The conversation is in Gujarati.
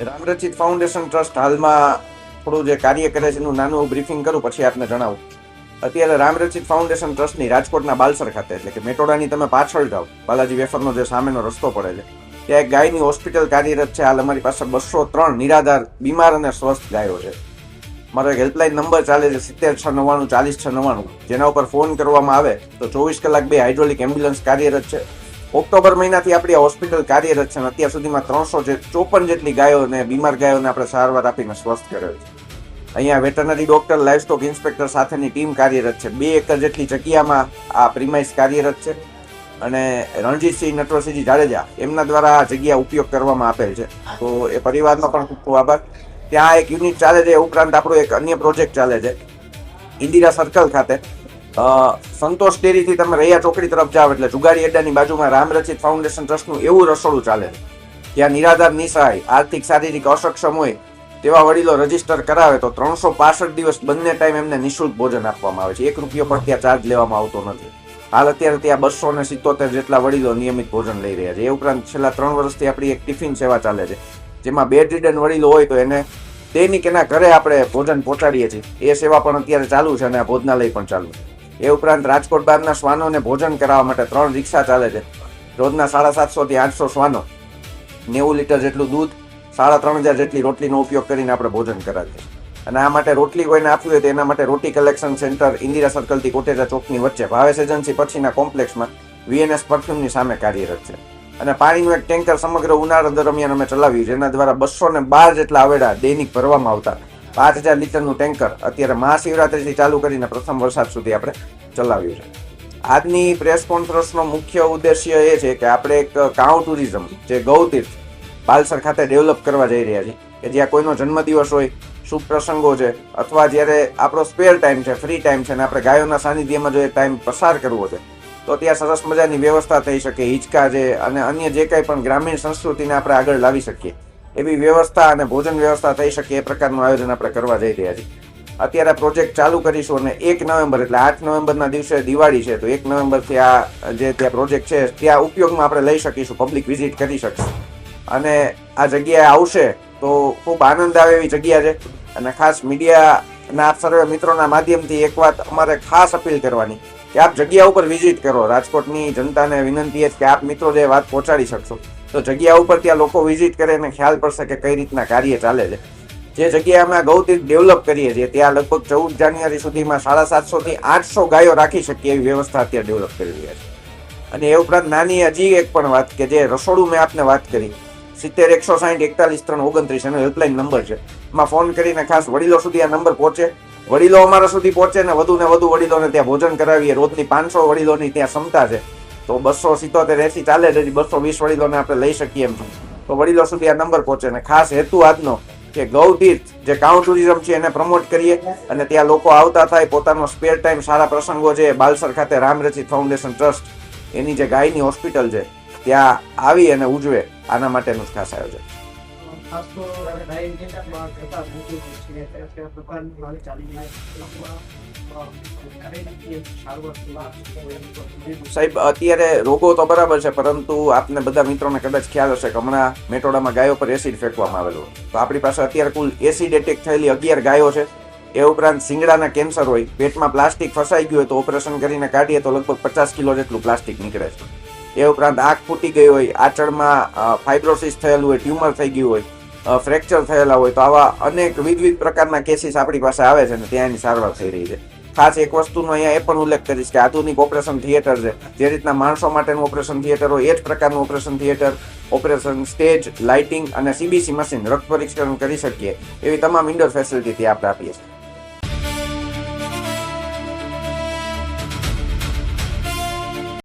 રામરચિત ફાઉન્ડેશન ટ્રસ્ટ હાલમાં થોડું જે કાર્ય કરે છે એનું નાનું બ્રીફિંગ કરું, પછી આપને જણાવું. અત્યારે રામરચિત ફાઉન્ડેશન ટ્રસ્ટની રાજકોટના બાલસર ખાતે, એટલે કે મેટોડાની તમે પાછળ જાઓ, બાલાજી વેફરનો જે સામેનો રસ્તો પડે છે, ત્યાં એક ગાયની હોસ્પિટલ કાર્યરત છે. હાલ અમારી પાસે 203 નિરાધાર, બીમાર અને સ્વસ્થ ગાયો છે. મારો એક હેલ્પલાઇન નંબર ચાલે છે 7699 40 જેના ઉપર ફોન કરવામાં આવે તો 24 કલાક 2 હાઇડ્રોલિક એમ્બ્યુલન્સ કાર્યરત છે. ઓક્ટોબર મહિનાથી આપણી આ હોસ્પિટલ કાર્યરત છે અને અત્યાર સુધીમાં 354 જેટલી ગાયો અને બીમાર ગાયોને આપણે સારવાર આપીને સ્વસ્થ કરેલ છે. અહીંયા વેટરનરી ડોક્ટર, લાઇવસ્ટોક ઇન્સ્પેક્ટર સાથેની ટીમ કાર્યરત છે. 2 એકર જેટલી જગ્યામાં આ પ્રિમાઇસ કાર્યરત છે અને રણજીતસિંહ નટવરસિંહજી જાડેજા એમના દ્વારા આ જગ્યા ઉપયોગ કરવામાં આપેલ છે. તો એ પરિવારનો પણ ખૂબ ખૂબ આભાર. ત્યાં એક યુનિટ ચાલે છે. એ ઉપરાંત આપણો એક અન્ય પ્રોજેક્ટ ચાલે છે ઇન્દિરા સર્કલ ખાતે. સંતોષ ડેરીથી તમે રૈયા ચોકડી તરફ જાઓ એટલે જુગાડી અડ્ડાની બાજુમાં રામરચિત ફાઉન્ડેશન ટ્રસ્ટનું એવું રસોડું ચાલે છે. ત્યાં નિરાધાર, નિસહાય, આર્થિક શારીરિક અસક્ષમ હોય તેવા વડીલો રજીસ્ટર કરાવે તો 365 દિવસ બંને ટાઈમ એમને નિઃશુલ્ક ભોજન આપવામાં આવે છે. 1 રૂપિયો પણ ત્યાં ચાર્જ લેવામાં આવતો નથી. હાલ અત્યારે ત્યાં 277 જેટલા વડીલો નિયમિત ભોજન લઈ રહ્યા છે. એ ઉપરાંત છેલ્લા 3 વર્ષથી આપણી એક ટિફિન સેવા ચાલે છે, જેમાં બેડ રિડન વડીલો હોય તો એને દૈનિક એના ઘરે આપણે ભોજન પહોંચાડીએ છીએ. એ સેવા પણ અત્યારે ચાલુ છે અને આ ભોજનાલય પણ ચાલુ છે. એ ઉપરાંત રાજકોટ બહારના શ્વાનોને ભોજન કરાવવા માટે 3 રિક્ષા ચાલે છે. રોજના 750 થી 800 શ્વાનો, 90 લીટર જેટલું દૂધ, 3500 જેટલી રોટલીનો ઉપયોગ કરીને આપણે ભોજન કરાવીએ. અને આ માટે રોટલી કોઈને આપવી હોય તો એના માટે રોટી કલેક્શન સેન્ટર ઇન્દિરા સર્કલથી કોટેજા ચોકની વચ્ચે ભાવેશ એજન્સી પછીના કોમ્પ્લેક્સમાં VNS પરફ્યુમની સામે કાર્યરત છે. અને પાણીનું એક ટેન્કર સમગ્ર ઉનાળા દરમિયાન અમે ચલાવ્યું, જેના દ્વારા 212 જેટલા આવેડા દૈનિક ભરવામાં આવતા. 5000 લીટરનું ટેન્કર અત્યારે મહાશિવરાત્રિથી ચાલુ કરીને પ્રથમ વરસાદ સુધી આપણે ચલાવ્યું છે. આજની પ્રેસ કોન્ફરન્સનો મુખ્ય ઉદ્દેશ્ય એ છે કે આપણે એક કાઉ ટુરિઝમ, જે ગૌતીર્થ બાલસર ખાતે ડેવલપ કરવા જઈ રહ્યા છીએ, કે જ્યાં કોઈનો જન્મદિવસ હોય, શુભ પ્રસંગો છે, અથવા જ્યારે આપણો સ્પેર ટાઈમ છે, ફ્રી ટાઈમ છે અને આપણે ગાયોના સાનિધ્યમાં જો એ ટાઈમ પસાર કરવો છે તો ત્યાં સરસ મજાની વ્યવસ્થા થઈ શકે. હિંચકા છે અને અન્ય જે કંઈ પણ ગ્રામીણ સંસ્કૃતિને આપણે આગળ લાવી શકીએ એવી વ્યવસ્થા અને ભોજન વ્યવસ્થા થઈ શકે એ પ્રકારનું આયોજન આપણે કરવા જઈ રહ્યા છીએ. અત્યારે પ્રોજેક્ટ ચાલુ કરીશું અને 1 નવેમ્બર એટલે 8 નવેમ્બરના દિવસે દિવાળી છે, તો 1 નવેમ્બરથી આ જે ત્યાં પ્રોજેક્ટ છે ત્યાં ઉપયોગમાં આપણે લઈ શકીશું, પબ્લિક વિઝિટ કરી શકશે. અને આ જગ્યાએ આવશે તો ખૂબ આનંદ આવે એવી જગ્યા છે. અને ખાસ મીડિયાના સર્વે મિત્રોના માધ્યમથી એક વાત અમારે ખાસ અપીલ કરવાની કે આપ જગ્યા ઉપર વિઝિટ કરો. રાજકોટની જનતાને વિનંતી છે કે આપ મિત્રો જે વાત પહોંચાડી શકશો તો જગ્યા ઉપર ત્યાં લોકો વિઝિટ કરે અને ખ્યાલ પડશે કે કઈ રીતના કાર્ય ચાલે છે. જે જગ્યાએ અમે ગૌતીર્થ ડેવલપ કરીએ છીએ ત્યાં લગભગ 14 જાન્યુઆરી સુધીમાં 750 થી 800 ગાયો રાખી શકીએ એવી વ્યવસ્થા અત્યારે ડેવલપ કરી રહ્યા છે. અને એ ઉપરાંત નાની હજી એક પણ વાત કે જે રસોડું મેં આપને વાત કરી, 70 160 41 329 એનો હેલ્પલાઇન નંબર છે. એમાં ફોન કરીને ખાસ વડીલો સુધી આ નંબર પહોંચે, વડીલો અમારા સુધી પહોંચે ને વધુ વડીલોને ત્યાં ભોજન કરાવીએ. રોજની 500 વડીલોની ત્યાં ક્ષમતા છે, તો 277 80 ચાલે છે, 220 વડીલોને આપણે લઈ શકીએ એમ. તો વડીલો સુધી આ નંબર પહોંચે. ને ખાસ હેતુ આજનો કે ગૌતીર્થ જે કાઉ ટુરિઝમ છે એને પ્રમોટ કરીએ અને ત્યાં લોકો આવતા થાય, પોતાનો સ્પેર ટાઈમ, સારા પ્રસંગો છે, બાલસર ખાતે રામરચિત ફાઉન્ડેશન ટ્રસ્ટ એની જે ગાયની હોસ્પિટલ છે ત્યાં આવી અને ઉજવે. આના માટેનું જ ખાસ આયોજન. સાહેબ, અત્યારે રોગો તો બરાબર છે, પરંતુ આપને બધા મિત્રોને કદાચ ખ્યાલ હશે કે હમણાં મેટોડામાં ગાયો પર એસિડ ફેંકવામાં આવેલું. તો આપણી પાસે અત્યારે કુલ એસિડ એટેક થયેલી 11 ગાયો છે. એ ઉપરાંત શિંગડાના કેન્સર હોય, પેટમાં પ્લાસ્ટિક ફસાઈ ગયું હોય તો ઓપરેશન કરીને કાઢીએ તો લગભગ 50 કિલો જેટલું પ્લાસ્ટિક નીકળે છે. એ ઉપરાંત આંખ ફૂટી ગઈ હોય, આંચળમાં ફાઇબ્રોસિસ થયેલું હોય, ટ્યુમર થઈ ગયું હોય, ફ્રેક્ચર થયેલા હોય, તો આવા અનેક વિવિધ પ્રકારના કેસીસ આપણી પાસે આવે છે અને ત્યાં એની સારવાર થઈ રહી છે. ખાસ એક વસ્તુનો અહીંયા એ પણ ઉલ્લેખ કરીશ કે આધુનિક ઓપરેશન થિયેટર છે. જે રીતના માણસો માટેનું ઓપરેશન થિયેટર હોય એ જ પ્રકારનું operation theatre, operation stage, lighting અને CBC મશીન, રક્ત પરીક્ષણ કરી શકીએ એવી તમામ ઇન્ડોર ફેસિલિટી ત્યાં આપણે આપીએ છીએ.